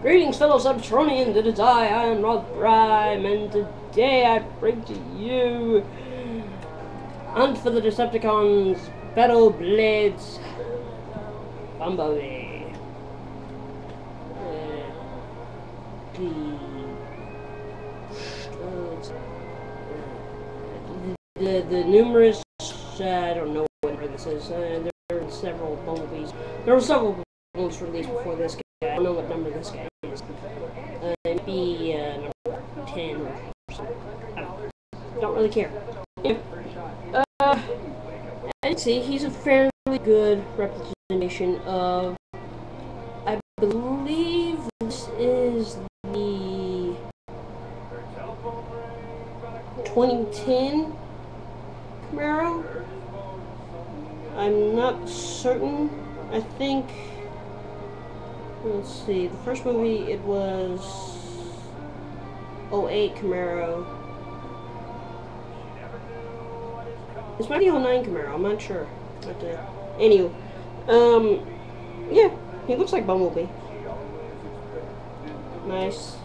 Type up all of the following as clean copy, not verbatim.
Greetings, fellow Subterraneans. It is I am Roth Prime, and today I bring to you Hunt for the Decepticons, Battle Blades, Bumblebee. The numerous, I don't know what number this is. There are several Bumblebees. There were several ones released before this guy. I don't know what number this guy is. It might be number 10 or something. I don't really care. As you can see, he's a fairly good representation of, I believe this is the 2010 Camaro. I'm not certain. I think, let's see, the first movie, it was 08 Camaro. This might be 09 Camaro, I'm not sure. But, anyway, yeah, he looks like Bumblebee. Nice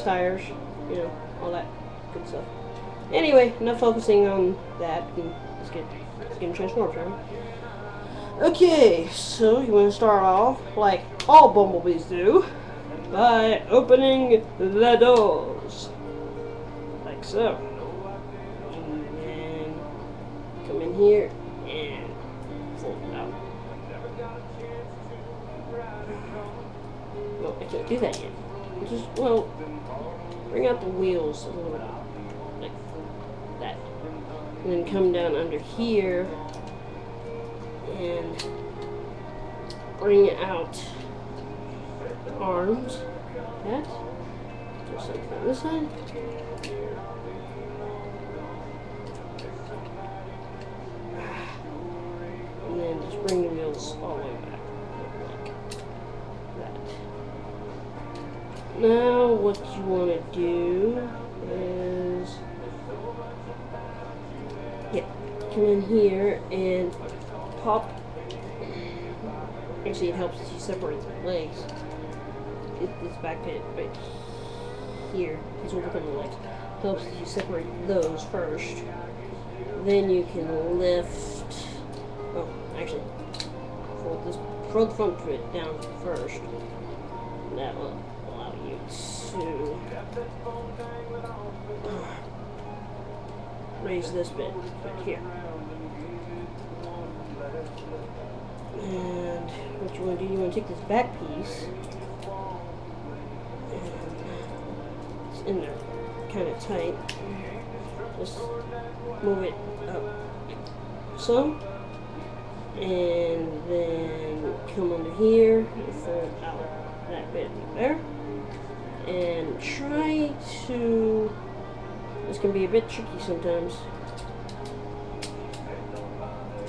tires, you know, all that good stuff. Anyway, enough focusing on that, and let's get transformed, right? Okay, so you want to start off, like all Bumblebees do, by opening the doors. Like so. And then come in here and fold it out. No, I can't do that yet. Just, well, bring out the wheels a little bit. Like that. And then come down under here and bring out the arms. That. Just like on this side. And then just bring the wheels all the way back. Like that. Now what you want to do is come in here and pop. Actually, it helps you separate the legs. This back bit right here is what we're the legs. Helps you separate those first. Then you can lift. Oh, actually, fold the front bit down first. That will allow you to raise this bit right here. And what you want to do, you want to take this back piece, and it's in there kind of tight. Just move it up like so, and then come under here and fold out that bit right there. And try to, this can be a bit tricky sometimes,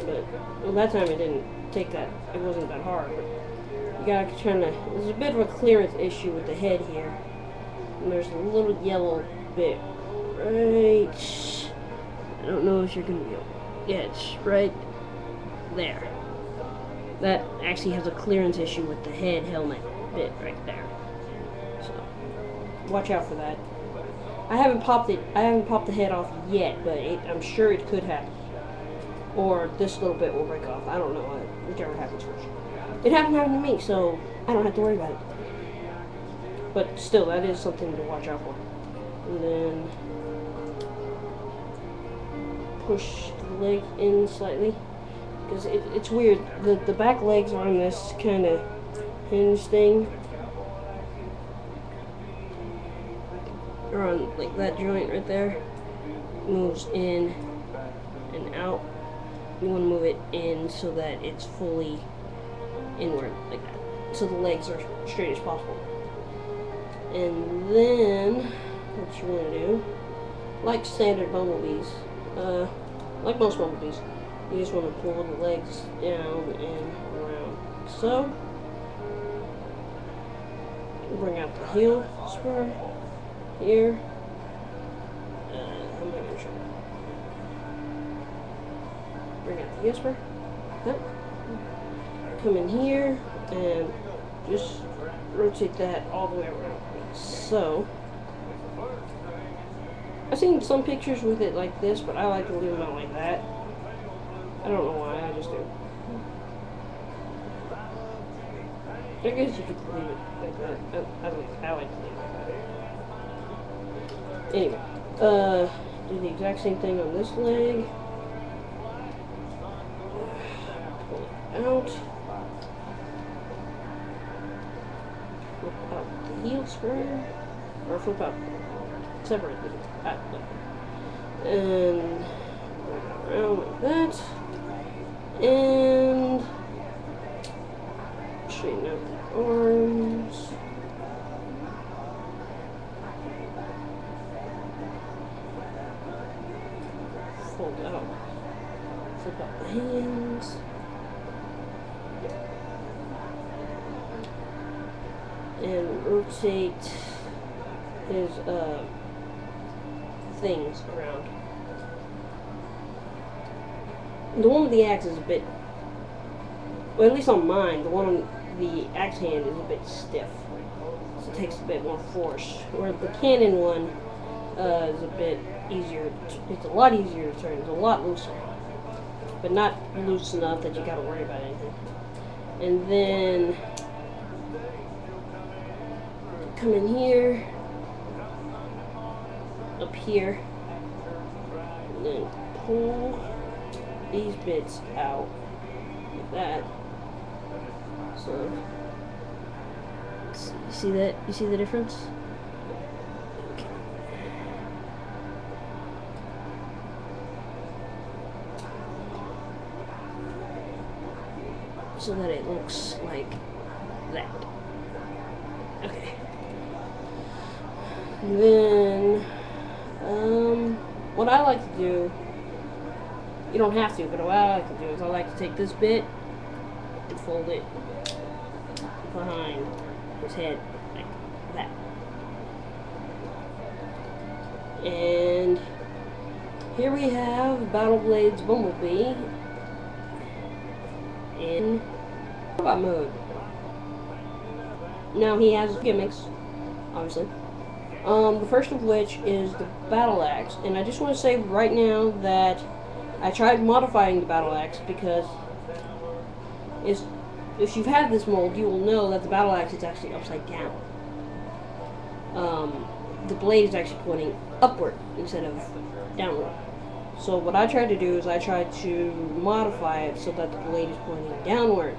but well, that time it didn't take that, it wasn't that hard, but you gotta try to, there's a bit of a clearance issue with the head here, and there's a little yellow bit right, I don't know if you're gonna be able, yeah, it's right there. That actually has a clearance issue with the head helmet bit right there, so watch out for that. I haven't popped the head off yet, but I'm sure it could happen. Or this little bit will break off. I don't know. Whichever happens first. It hasn't happened to me, so I don't have to worry about it. But still, that is something to watch out for. And then push the leg in slightly, because it's weird. The back legs are on this kind of hinge thing. Or on like that joint right there. Moves in and out. You want to move it in so that it's fully inward, like that. So the legs are straight as possible. And then, what you want to do, like standard Bumblebees, like most Bumblebees, you just want to pull the legs down and around. So, bring out the heel spur here. I'm not going to show that. Bring out the whisper. Come in here and just rotate that all the way around. So, I've seen some pictures with it like this, but I like to leave them out like that. I don't know why, I just do. I guess you could leave it like that. I like to leave it like that. Anyway, do the exact same thing on this leg. Pull it out. Flip out the heel spring. Or flip out. Separate the and around like that. And straighten out the arms. Fold out. Flip out the hands. And rotate his things around. The one with the axe is a bit, well, at least on mine, the one on the axe hand is a bit stiff, so it takes a bit more force. Where the cannon one is a bit easier. It's a lot easier to turn. It's a lot looser, but not loose enough that you got to worry about anything. And then come in here, up here, and then pull these bits out like that. So, you see that? You see the difference? Okay. So that it looks like that. Okay. And then, what I like to do, you don't have to, but what I like to do is I like to take this bit and fold it behind his head like that. And here we have Battle Blade's Bumblebee in robot mode. Now he has gimmicks, obviously. The first of which is the battle axe, and I just want to say right now that I tried modifying the battle axe because if you've had this mold, you will know that the battle axe is actually upside down. The blade is actually pointing upward instead of downward. So what I tried to do is I tried to modify it so that the blade is pointing downward.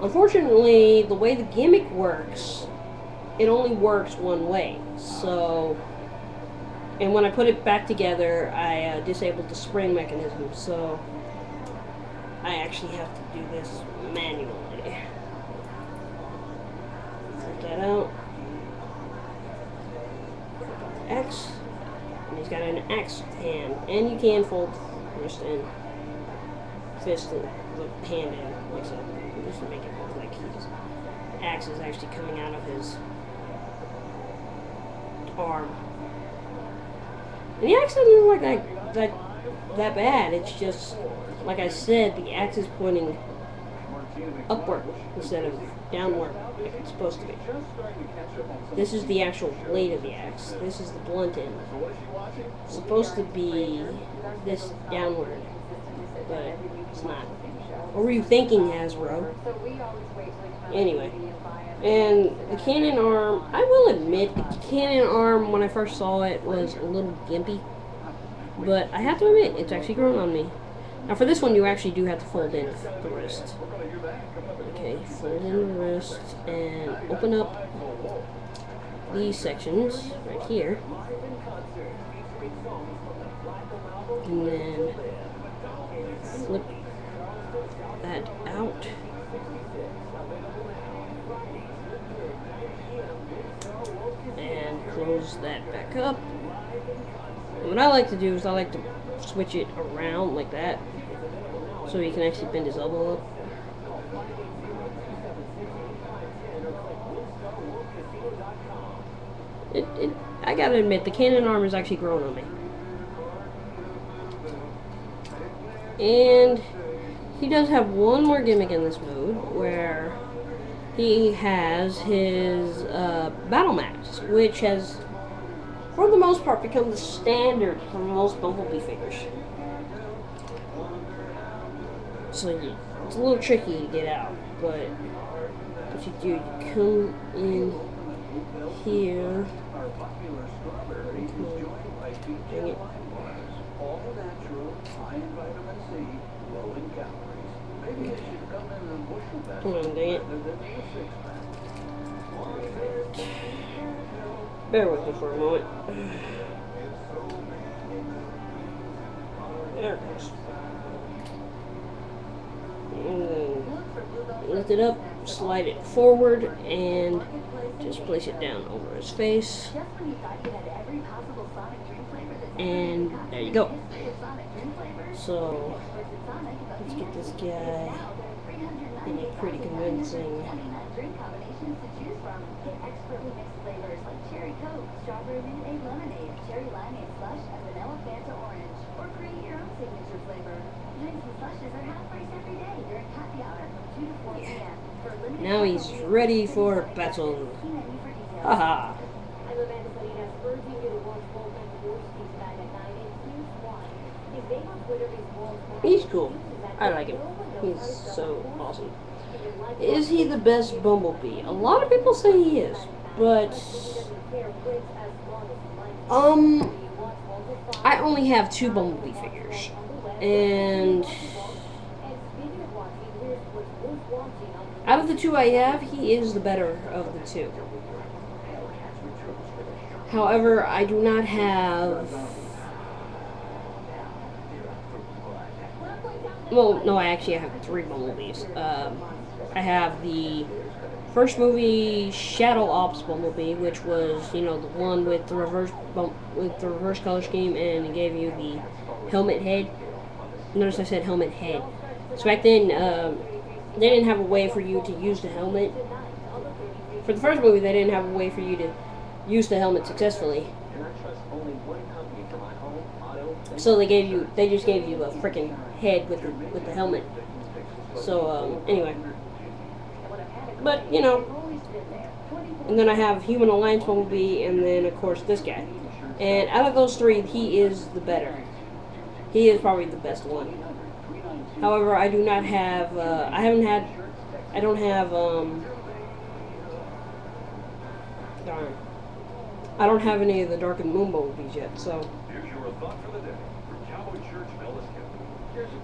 Unfortunately, the way the gimmick works, it only works one way. So, and when I put it back together, I disabled the spring mechanism. So, I actually have to do this manually. Flip that out. X. And he's got an axe hand. And you can fold wrist and fist and the hand in, like so. Just to make it look like his axe is actually coming out of his arm. And the axe doesn't look like that bad. It's just, like I said, the axe is pointing upward instead of downward like it's supposed to be. This is the actual blade of the axe. This is the blunt end. It's supposed to be this downward, but it's not. What were you thinking, Hasbro? Anyway. And the cannon arm, I will admit, the cannon arm, when I first saw it, was a little gimpy. But I have to admit, it's actually grown on me. Now for this one, you actually do have to fold in the wrist. Okay, fold in the wrist and open up these sections right here. And then flip that out. And close that back up. And what I like to do is I like to switch it around like that so he can actually bend his elbow up. I gotta admit, the cannon arm is actually growing on me. And he does have one more gimmick in this mode where he has his battle max, which has, for the most part, become the standard for most Bumblebee figures. So it's a little tricky to get out, but what you do, you come in here. Dang it. All natural, high in vitamin C, low in calories. Maybe it should come in a bushel basket Come on, dang it. rather than a six-pack. Bear with me for a moment. There it goes. And then lift it up, slide it forward, and just place it down over his face. And there you go. So let's get this guy in a pretty convincing. Now he's ready for battle. Haha. He's cool. I like him. He's so awesome. Is he the best Bumblebee? A lot of people say he is, but I only have 2 Bumblebee figures, and out of the 2 I have, he is the better of the 2. However, I do not have. Well, no, I have 3 Bumblebees. I have the first movie Shadow Ops Bumblebee, which was, the one with the reverse color scheme, and it gave you the helmet head. Notice I said helmet head. So back then, they didn't have a way for you to use the helmet. For the first movie, they didn't have a way for you to use the helmet successfully. So they just gave you a freaking head with the helmet. So anyway, but and then I have Human Alliance Bumblebee, and then of course this guy. And out of those 3, he is the better. He is probably the best one. However, I do not have. I don't have. Darn. I don't have any of the Dark and Moon Bumblebees yet, so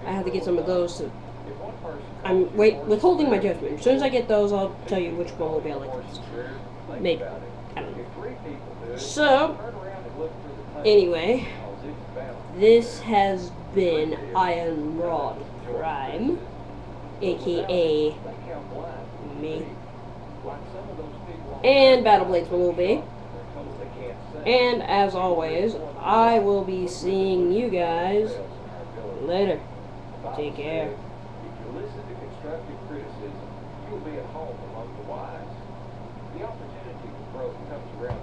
I have to get some of those. I'm withholding my judgment. As soon as I get those, I'll tell you which Bumblebee I like best. Maybe. I don't know. So, anyway, this has been Iron Rod Prime, aka me, and Battle Blades Bumblebee. And as always, I will be seeing you guys later. Take care. If you listen to constructive criticism, you'll be at home among the wise. The opportunity for growth comes around.